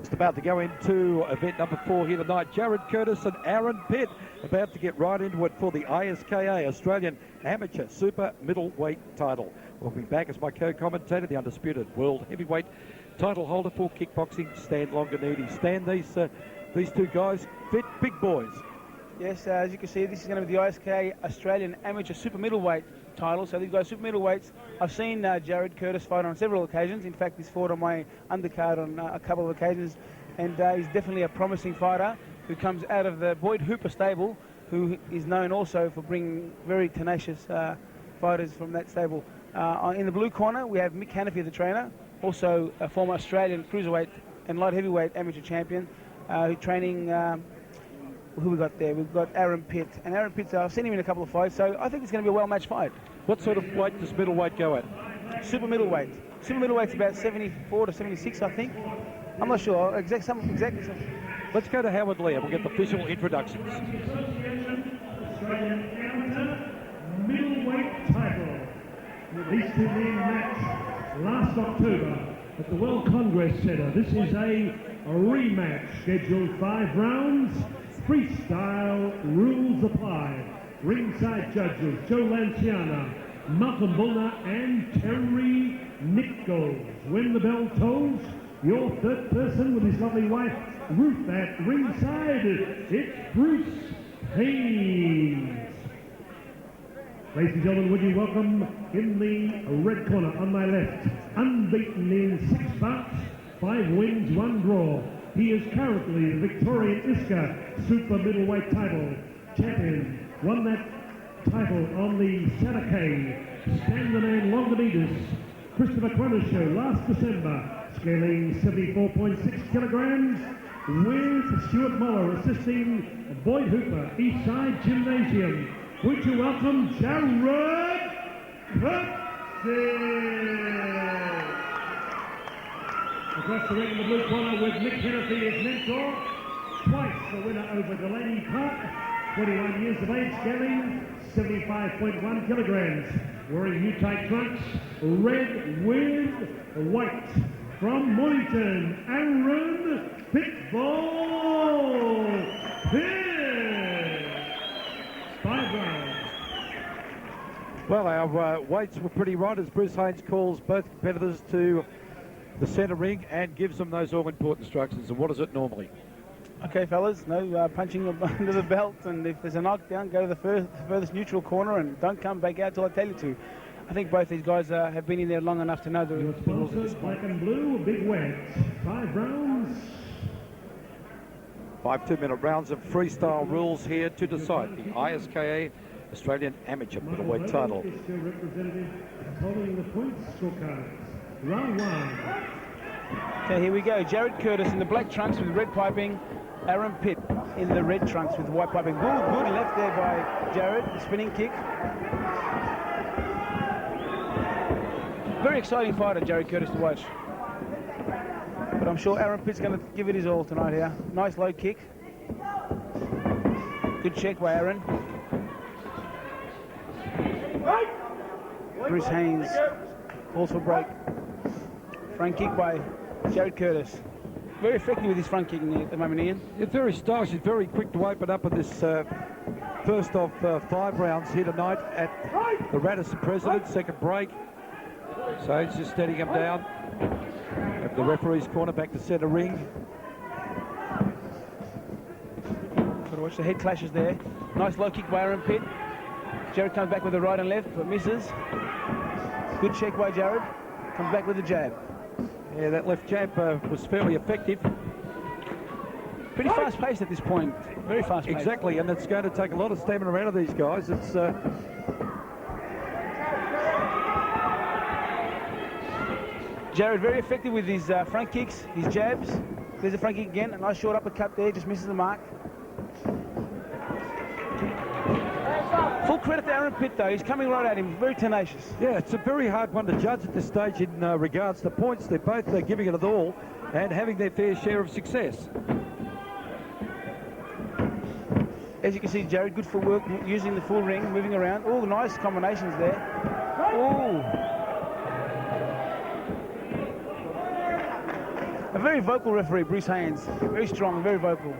Just about to go into event number 4 here tonight. Jarrod Curtis and Aaron Pitt about to get right into it for the ISKA Australian Amateur Super Middleweight title. We'll be back as my co-commentator, the undisputed world heavyweight title holder for kickboxing, Stan Longanidi. Stan, these two guys fit big boys. Yes, as you can see, this is going to be the ISKA Australian Amateur Super Middleweight title. So these guys super middleweights. I've seen Jarrod Curtis fight on several occasions. In fact, he's fought on my undercard on a couple of occasions, and he's definitely a promising fighter who comes out of the Boyd Hooper stable, who is known also for bringing very tenacious fighters from that stable. In the blue corner, we have Mick Hannafy, the trainer, also a former Australian cruiserweight and light heavyweight amateur champion, training. Who we got there? We've got Aaron Pitt. And Aaron Pitt, I've seen him in a couple of fights, so I think it's going to be a well-matched fight. What sort of weight does middleweight go at? Super middleweight. Super middleweight's about 74 to 76, I think. I'm not sure. Exactly. Let's go to Howard Lee and we'll get the official introductions. Middleweight title. These two men matched last October at the World Congress Centre. This is a rematch, scheduled 5 rounds. Freestyle rules apply. Ringside judges Joe Lanciana, Malcolm Bullner and Terry Nichols. When the bell tolls, your third person with his lovely wife Ruth at ringside, it's Bruce Haynes. Ladies and gentlemen, would you welcome in the red corner on my left, unbeaten in 6 bouts, 5 wins, 1 draw. He is currently the Victorian ISKA Super Middleweight title champion. Won that title on the Saturday Stand the Man Longanidis Christopher Cronin show last December, scaling 74.6 kilograms, with Stuart Moller assisting Boyd Hooper, Eastside Gymnasium. Would you welcome Jarrod Curtis? Across the ring in the blue corner with Mick Hannafy as mentor, twice the winner over Delaney Park, 21 years of age, scaling 75.1 kilograms, wearing U-tight trunks, red with white. From Mornington, Aaron Pitbull Pitt. 5 rounds. Well, our weights were pretty right as Bruce Haynes calls both competitors to the centre ring and gives them those all-important instructions. And what is it normally? Okay, fellas, no punching under the belt, and if there's a knockdown, go to the furthest neutral corner and don't come back out till I tell you to. I think both these guys have been in there long enough to know the rules at this point. Black and blue, big wedge, 5 rounds. 5 2-minute rounds of freestyle rules here to decide the ISKA Australian Amateur Middleweight title. Representative holding the points scorecards. Round 1. Okay, here we go. Jarrod Curtis in the black trunks with red piping. Aaron Pitt in the red trunks with white piping. Good left there by Jarrod. Spinning kick. Very exciting fighter, Jarrod Curtis, to watch. But I'm sure Aaron Pitt's going to give it his all tonight here. Nice low kick. Good check by Aaron. Bruce Haynes calls for break. Front kick by Jarrod Curtis. Very effective with his front kicking at the moment, Ian. It's very stylish. He's very quick to open up in this first of 5 rounds here tonight at the Radisson President. Second break. So he's just steadying him down. At the referee's corner, back to centre ring. Got to watch the head clashes there. Nice low kick by Aaron Pitt. Jarrod comes back with the right and left, but misses. Good check by Jarrod. Comes back with the jab. Yeah, that left jab was fairly effective. Pretty fast-paced at this point. Very fast-paced. Exactly, and it's going to take a lot of stamina out of these guys. It's Jarrod very effective with his front kicks, his jabs. There's a front kick again. A nice short uppercut there, just misses the mark. Full credit to Aaron Pitt, though. He's coming right at him. Very tenacious. Yeah, it's a very hard one to judge at this stage in regards to points. They're both giving it all and having their fair share of success. As you can see, Jarrod, good footwork, using the full ring, moving around. All the nice combinations there. Oh. A very vocal referee, Bruce Haynes. Very strong, very vocal.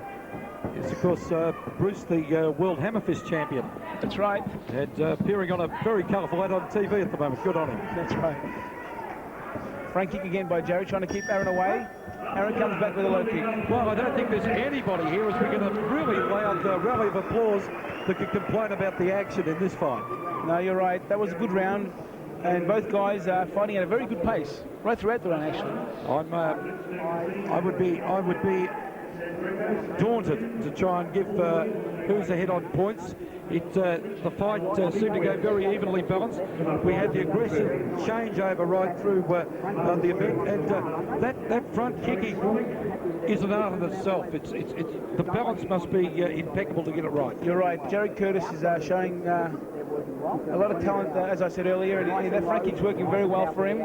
Yes, of course, Bruce, the World Hammer Fist champion. That's right. And appearing on a very colourful ad on TV at the moment. Good on him. That's right. Front kick again by Jarrod, trying to keep Aaron away. Aaron comes back with a low kick. Well, I don't think there's anybody here as we get a really loud rally of applause that can complain about the action in this fight. No, you're right. That was a good round. And both guys are fighting at a very good pace, right throughout the round, actually. I would be daunted to try and give who's ahead on points. The fight seemed to go very evenly balanced. We had the aggressive changeover right through the event, and that front kicking is an art in itself. The balance must be impeccable to get it right. You're right. Jarrod Curtis is showing a lot of talent, as I said earlier, and that front kick's working very well for him.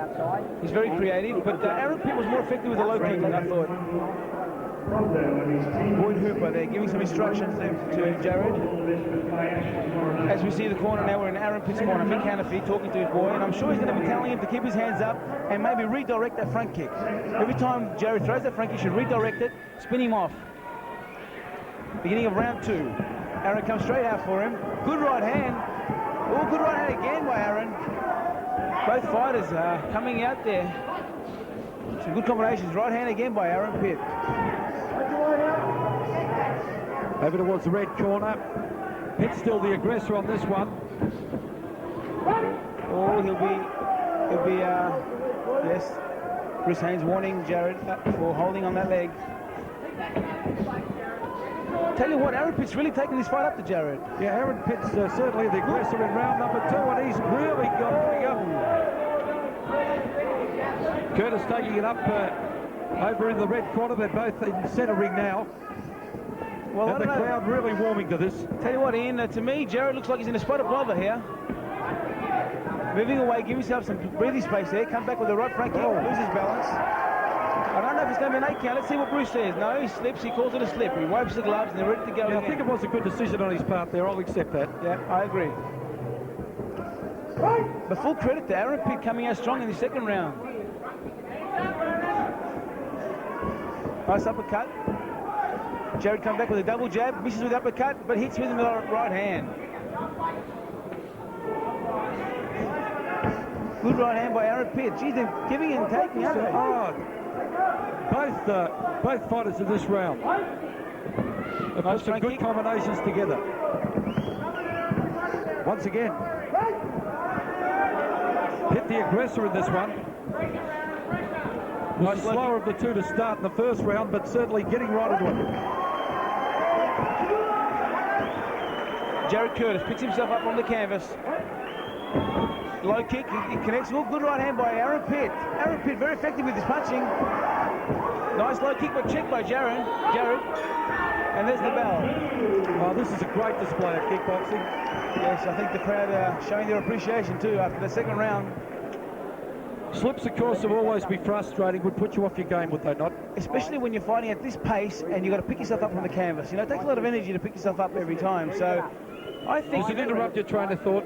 He's very creative, but Aaron Pitt was more effective with the low kick than I thought. Boyd Hooper there giving some instructions to Jarrod. As we see the corner now, we're in Aaron Pitt's corner. Mick Hanafy talking to his boy, and I'm sure he's going to be telling him to keep his hands up and maybe redirect that front kick. Every time Jarrod throws that front kick, he should redirect it, spin him off. Beginning of round 2. Aaron comes straight out for him. Good right hand. Oh, good right hand again by Aaron. Both fighters coming out there. Some good combinations. Right hand again by Aaron Pitt. Over towards the red corner. Pitt's still the aggressor on this one. Oh, he'll be, yes. Bruce Haynes warning Jarrod for holding on that leg. Tell you what, Aaron Pitt's really taking this fight up to Jarrod. Yeah, Aaron Pitt's certainly the aggressor in round number 2, and he's really going up. Curtis taking it up over in the red corner. They're both in centre ring now. Well, and the crowd really warming to this. Tell you what, Ian, to me, Jarrod looks like he's in a spot of bother here. Moving away, give himself some breathing space there. Come back with the right front kick, loses balance. I don't know if it's going to be an 8 count. Let's see what Bruce says. No, he slips. He calls it a slip. He wipes the gloves and they're ready to go. Yeah, I think it was a good decision on his part there. I'll accept that. Yeah, I agree. But full credit to Aaron Pitt coming out strong in the second round. Nice uppercut. Jarrod comes back with a double jab, misses with the uppercut, but hits with the right hand. Good right hand by Aaron Pitt. Geez, they're giving and taking, aren't they? Both fighters in this round have put some good combinations together. Once again, Pitt the aggressor in this one. Was the slower of the two to start in the first round, but certainly getting right into it. Jarrod Curtis picks himself up on the canvas. Low kick, he connects. Oh, good right hand by Aaron Pitt. Aaron Pitt very effective with his punching. Nice low kick, but checked by Jarrod. And there's the bell. Oh, this is a great display of kickboxing. Yes, I think the crowd are showing their appreciation too after the second round. Slips, of course, will always be frustrating, would put you off your game, would they not? Especially when you're fighting at this pace and you've got to pick yourself up from the canvas. You know, it takes a lot of energy to pick yourself up every time. So I think... Does it interrupt your train of thought?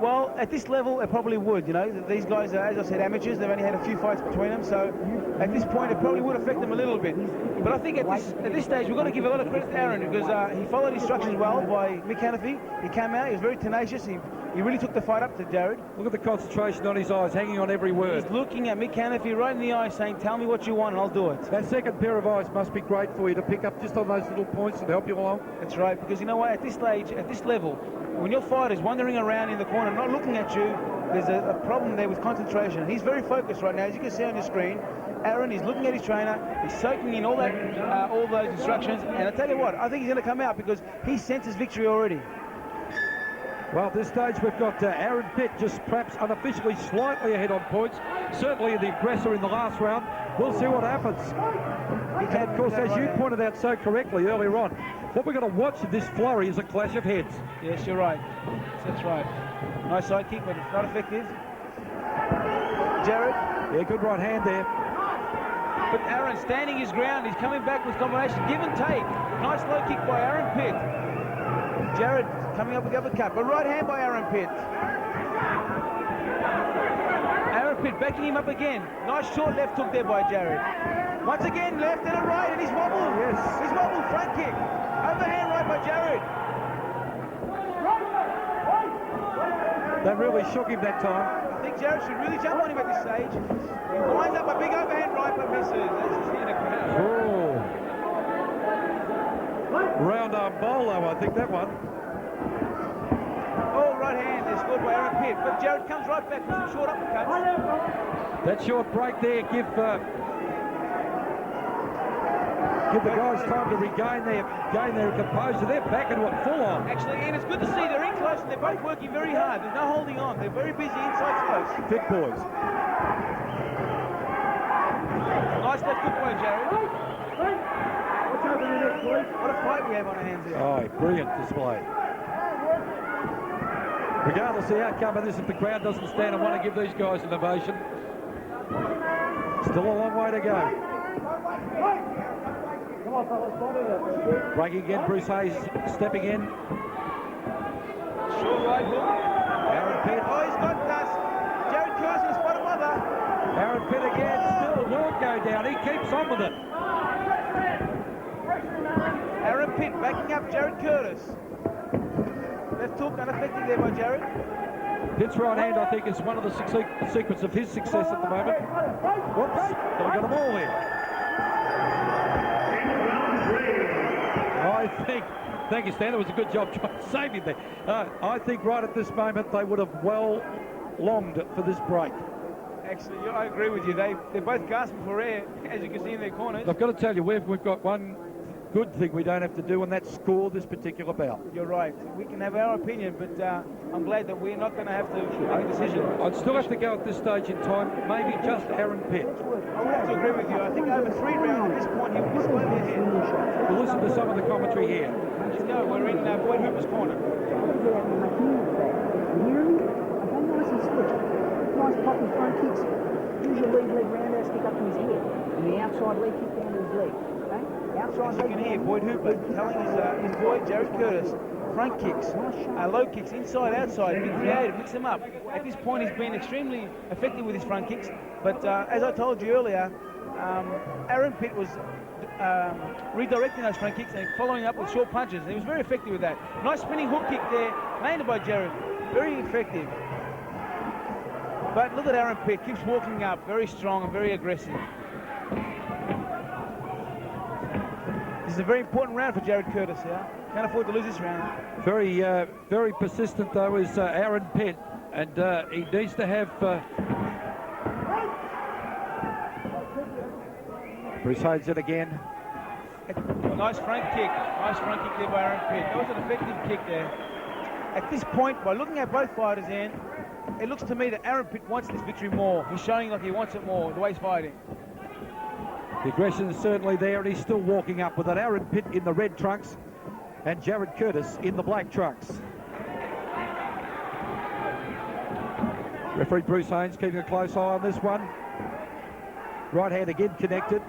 Well, at this level, it probably would. You know, these guys are, as I said, amateurs. They've only had a few fights between them, so at this point, it probably would affect them a little bit. But I think at this stage, we've got to give a lot of credit to Aaron because he followed instructions well by Mick Hanafy. He came out. He was very tenacious. He really took the fight up to Jarrod. Look at the concentration on his eyes, hanging on every word. He's looking at Mick Hanafy right in the eye, saying, "Tell me what you want, and I'll do it." That second pair of eyes must be great for you to pick up just on those little points and help you along. That's right, because you know what? At this stage, at this level, when your fighter's wandering around in the corner, not looking at you, there's a problem there with concentration. He's very focused right now, as you can see on your screen. Aaron is looking at his trainer, he's soaking in all those instructions, and I tell you what, I think he's going to come out because he senses victory already. Well, at this stage, we've got Aaron Pitt just perhaps unofficially slightly ahead on points. Certainly the aggressor in the last round. We'll see what happens. And of course, as you pointed out so correctly earlier on, what we're going to watch in this flurry is a clash of heads. Yes, you're right. That's right. Nice side kick, but it's not effective. Jarrod. Yeah, good right hand there. But Aaron standing his ground. He's coming back with combination. Give and take. Nice low kick by Aaron Pitt. Jarrod coming up with the uppercut. But right hand by Aaron Pitt. Aaron Pitt backing him up again. Nice short left hook there by Jarrod. Once again, left and a right, and he's wobbled. Yes. He's wobbled, front kick. Overhand right by Jarrod. That really shook him that time. I think Jarrod should really jump on him at this stage. He winds up a big overhand right, but misses. That's just in the crowd. Oh. Round arm bolo, I think that one. Oh, right hand. They're scored by Aaron Pitt. But Jarrod comes right back with some short uppercuts. That short break there give the guys time to regain their composure. They're back into it full on. Actually, and it's good to see they're in close and they're both working very hard. There's no holding on. They're very busy inside close. Fit boys. Nice left hook by Jarrod. What a fight we have on our hands here. Oh, brilliant display. Regardless of the outcome of this, if the crowd doesn't stand and want to give these guys an ovation, still a long way to go. Breaking again, Bruce Hayes stepping in. Short right hook. Aaron Pitt. Oh, he's got Jarrod Curtis in a spot of mother. Aaron Pitt again, still won't go down. He keeps on with it. Aaron Pitt backing up Jarrod Curtis. Left hook unaffected there by Jarrod. Pitt's right hand, I think, is one of the secrets of his success at the moment. Whoops, got to get them all here. I think, thank you, Stan, it was a good job trying to save him there. I think right at this moment they would have well longed for this break. Actually, I agree with you. They're both gasping for air, as you can see in their corners. I've got to tell you, we've got one good thing we don't have to do, and that's score this particular bout. You're right. We can have our opinion, but I'm glad that we're not going to have to make a decision. I'd still have to go at this stage in time, maybe just Aaron Pitt. I would have to agree with you. I think over 3 rounds at this point, he will be slightly ahead. We'll listen to some of the commentary here. Let's go. We're in Boyd Hooper's corner. Nice popping front kicks. Use your lead leg round stick up to his head. And the outside leg kick down to his leg. Okay? Outside As you can hear, Boyd Hooper telling his boy, Jarrod Curtis, front kicks, low kicks, inside, outside, be creative, mix them up. At this point, he's been extremely effective with his front kicks. But as I told you earlier, Aaron Pitt was redirecting those front kicks and following up with short punches. And he was very effective with that. Nice spinning hook kick there, landed by Jarrod. Very effective. But look at Aaron Pitt, keeps walking up, very strong and very aggressive. This is a very important round for Jarrod Curtis here. Can't afford to lose this round. Very persistent though is Aaron Pitt, and he needs to have. Bruce Hayes in again. Nice front kick there by Aaron Pitt. That was an effective kick there. At this point, by looking at both fighters in, it looks to me that Aaron Pitt wants this victory more. He's showing like he wants it more, the way he's fighting. The aggression is certainly there, and he's still walking up with it. Aaron Pitt in the red trunks and Jarrod Curtis in the black trunks. Referee Bruce Haynes keeping a close eye on this one. Right hand again connected.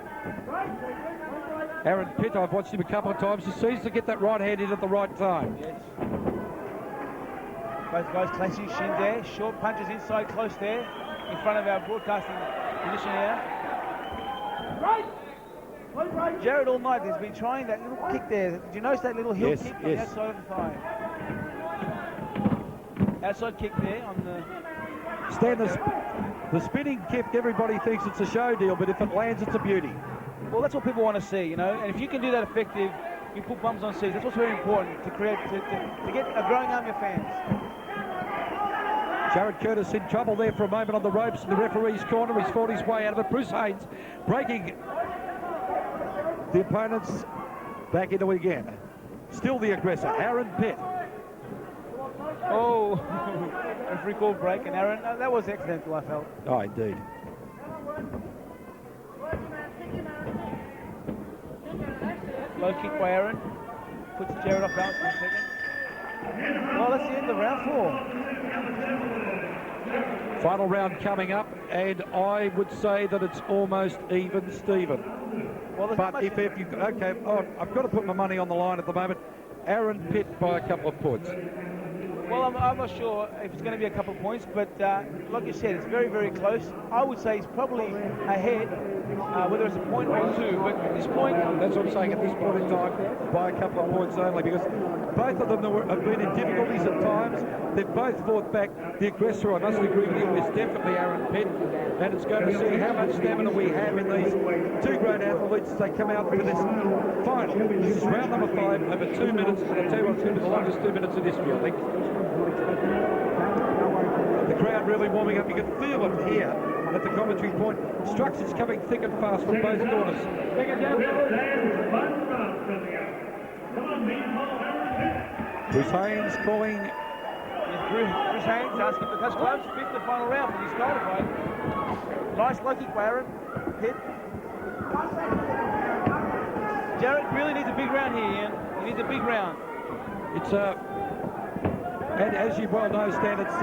Aaron Pitt, I've watched him a couple of times. He seems to get that right hand in at the right time. Yes. Both guys clashing shin there. Short punches inside close there in front of our broadcasting position here. Jarrod all night has been trying that little kick there. Did you notice that little heel kick on the outside of the thigh? Outside kick there on the... Stan, the spinning kick, everybody thinks it's a show deal, but if it lands, it's a beauty. Well, that's what people want to see, you know. And if you can do that effective, you put bums on seats. That's what's very important to create, to get a growing army of fans. Jarrod Curtis in trouble there for a moment on the ropes in the referee's corner. He's fought his way out of it. Bruce Haynes breaking the opponents back into it again. Still the aggressor, Aaron Pitt. Oh, referee called break, and Aaron, that was accidental, I felt. Oh, indeed. Low kick by Aaron. Puts Jarrod off balance for a second. Well, that's the end of round 4. Final round coming up, and I would say that it's almost even, Stephen. Well, but if you... Okay, I've got to put my money on the line at the moment. Aaron Pitt by a couple of points. Well, I'm not sure if it's going to be a couple of points, but like you said, it's very, very close. I would say he's probably ahead, whether it's a point or two, but at this point... That's what I'm saying, at this point in time, by a couple of points only, because both of them have been in difficulties at times. They've both fought back. The aggressor, I must agree with you, is definitely Aaron Pitt, and it's going to see how much stamina we have in these two great athletes as they come out for this final. This is round number 5 over 2 minutes, and I'll tell you what, it's going to be the longest 2 minutes in history, I think. The crowd really warming up. You can feel it here at the commentary point. Instructions coming thick and fast from both corners. Bruce Haynes calling. Bruce Haynes asking for touch gloves. 5th and final round for this title fight. Nice low kick by Aaron Pitt. Jarrod really needs a big round here, Ian. He needs a big round. It's and as you well know, Stan, it's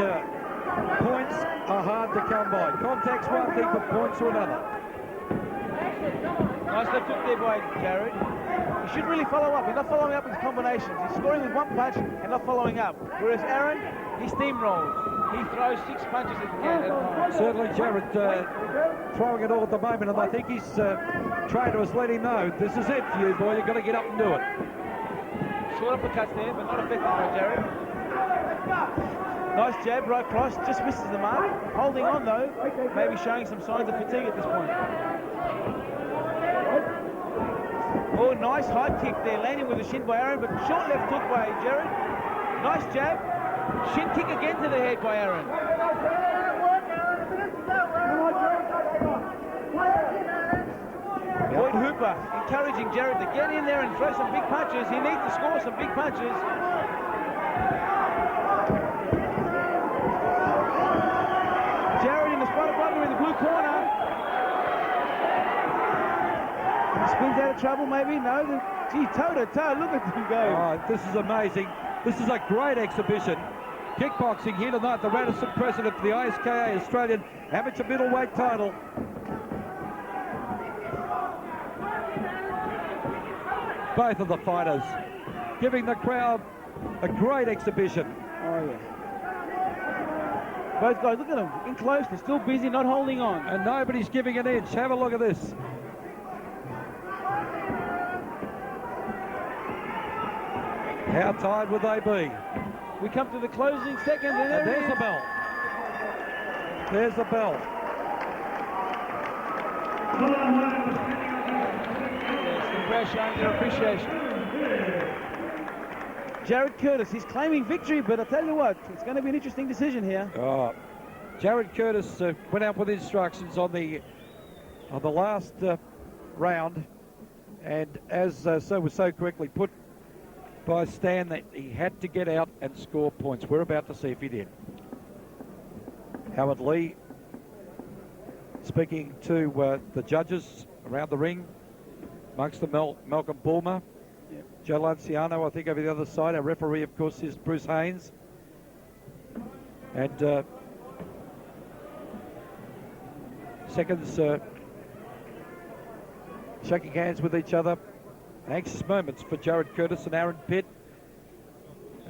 points are hard to come by. Contact's one thing, but points are another. Nice left hook there by Jarrod. He should really follow up. He's not following up with combinations. He's scoring with one punch and not following up. Whereas Aaron, he steamrolls. He throws 6 punches at the can at a time. Certainly Jarrod throwing it all at the moment, and I think his trainer has let him know, this is it for you, boy. You've got to get up and do it. Short uppercuts there, but not effective by Jarrod. Nice jab, right cross, just misses the mark. Holding on though, maybe showing some signs of fatigue at this point. Oh, nice high kick there, landing with a shin by Aaron, but short left hook by Jarrod. Nice jab, shin kick again to the head by Aaron. Boyd Hooper encouraging Jarrod to get in there and throw some big punches. He needs to score some big punches. Jarrod in the spot butler in the blue corner. He spins out of trouble maybe. No, gee, toe to toe. Look at him go. Oh, this is amazing. This is a great exhibition. Kickboxing here tonight. The Radisson president for the ISKA Australian Amateur Middleweight title. Both of the fighters giving the crowd a great exhibition. Oh, yeah. Both guys, look at them, in close, they're still busy, not holding on. And nobody's giving an inch. Have a look at this. How tired would they be? We come to the closing seconds, and there's the bell. There's the bell. The crowd showing their appreciation. Jarrod Curtis, he's claiming victory, but I'll tell you what, it's going to be an interesting decision here. Jarrod Curtis went out with instructions on the last round, and as so was so correctly put by Stan, that he had to get out and score points. We're about to see if he did. Howard Lee speaking to the judges around the ring, amongst them Malcolm Bulmer, yep. Joe Lanciano, I think, over the other side. Our referee, of course, is Bruce Haynes. And seconds shaking hands with each other. Anxious moments for Jarrod Curtis and Aaron Pitt.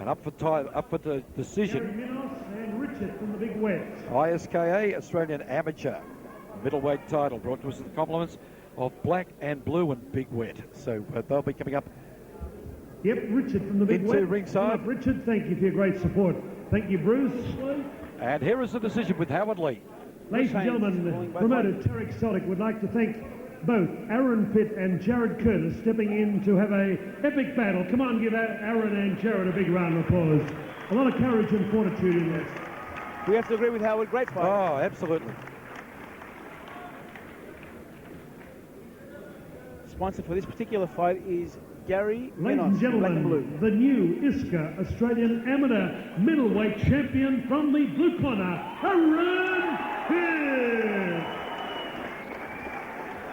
And up for the decision. And Richard from the Big West. ISKA Australian Amateur Middleweight title brought to us with the compliments of Black and Blue and Big Wet. So they'll be coming up. Yep, Richard from the Big West. Into ringside. Richard, thank you for your great support. Thank you, Bruce. And here is the decision with Howard Lee. Ladies and gentlemen, promoter Terry Exotic would like to thank both Aaron Pitt and Jarrod Curtis stepping in to have a epic battle. Come on, give Aaron and Jarrod a big round of applause. A lot of courage and fortitude in this. We have to agree with Howard, great fight. Oh, absolutely. Sponsor for this particular fight is Gary Ladies Menos, and gentlemen, Black and Blue. the new ISKA Australian Amateur Middleweight Champion from the blue corner, Aaron Pitt.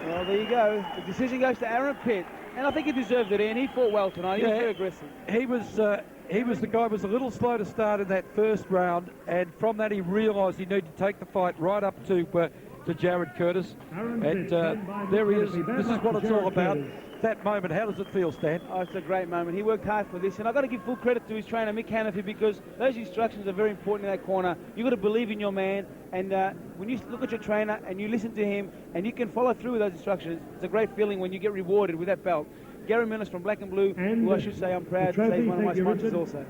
Well, there you go. The decision goes to Aaron Pitt. And I think he deserved it, Ian. He fought well tonight. He was very aggressive. He was the guy who was a little slow to start in that first round, and from that he realised he needed to take the fight right up to to Jarrod Curtis. Aaron And Pitt, by there he is. McKenzie. Bad This is luck what to it's all Jarrod about. Curtis. That moment, how does it feel, Stan? Oh, it's a great moment. He worked hard for this, and I've got to give full credit to his trainer, Mick Hannafy, because those instructions are very important in that corner. You've got to believe in your man, and when you look at your trainer and you listen to him and you can follow through with those instructions, it's a great feeling when you get rewarded with that belt. Gary Millis from Black and Blue, And who I should say I'm proud to say is one of my sponsors also.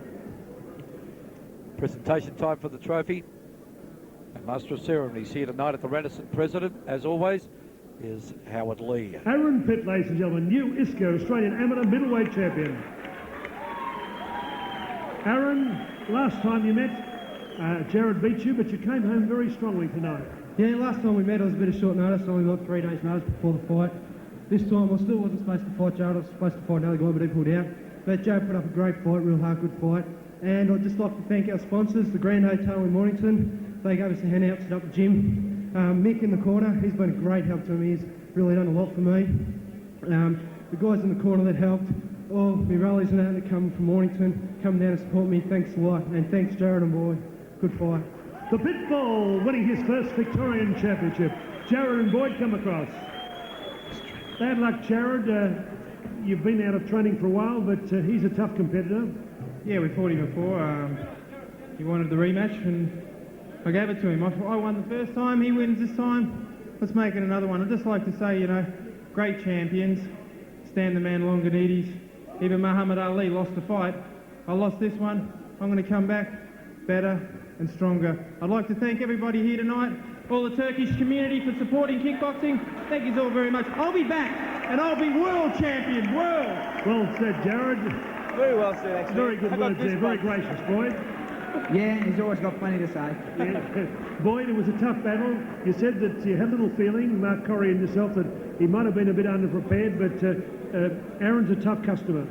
Presentation time for the trophy. And Master of Ceremonies here tonight at the Radisson. President, as always, is Howard Lee. Aaron Pitt, ladies and gentlemen, new ISCO Australian Amateur Middleweight Champion. Aaron, last time you met, Jarrod beat you, but you came home very strongly tonight. Yeah, last time we met, it was a bit of short notice. I only got 3 days' notice before the fight. This time, I still wasn't supposed to fight Jarrod. I was supposed to fight another guy, but he pulled out. But Joe put up a great fight, real hard, good fight. And I'd just like to thank our sponsors, the Grand Hotel in Mornington. They gave us a hand out, set up the gym. Mick in the corner, he's been a great help to me. He's really done a lot for me. The guys in the corner that helped, all my rallies and that come from Mornington, come down and support me. Thanks a lot. And thanks, Jarrod and Boyd. Good fight. The Pitt Bull winning his first Victorian Championship. Jarrod and Boyd come across. Bad luck, Jarrod. You've been out of training for a while, but he's a tough competitor. Yeah, we fought him before. He wanted the rematch, and I gave it to him. I won the first time, he wins this time. Let's make it another one. I'd just like to say, you know, great champions. Stan the Man Longanides. Even Muhammad Ali lost the fight. I lost this one. I'm going to come back better and stronger. I'd like to thank everybody here tonight, all the Turkish community for supporting kickboxing. Thank you all very much. I'll be back, and I'll be world champion, world! Well said, Jarrod. Very well said, actually. Very good words there, very gracious, Boyd. Yeah, he's always got plenty to say. Yeah. Boyd, it was a tough battle. You said that you had a little feeling, Mark Corrie and yourself, that he might have been a bit underprepared, but Aaron's a tough customer.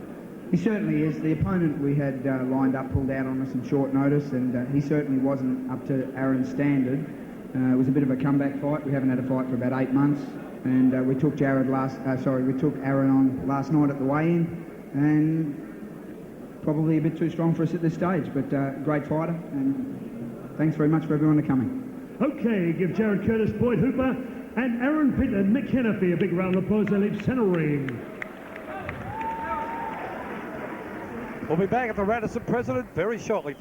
He certainly is. The opponent we had lined up pulled out on us in short notice, and he certainly wasn't up to Aaron's standard. It was a bit of a comeback fight. We haven't had a fight for about 8 months, and we took Aaron on last night at the weigh-in, and probably a bit too strong for us at this stage, but great fighter, and thanks very much for everyone coming. Okay, give Jarrod Curtis, Boyd Hooper, and Aaron Pitt and Mick Hannafy a big round of applause. They leave centre ring. We'll be back at the Radisson, President, very shortly.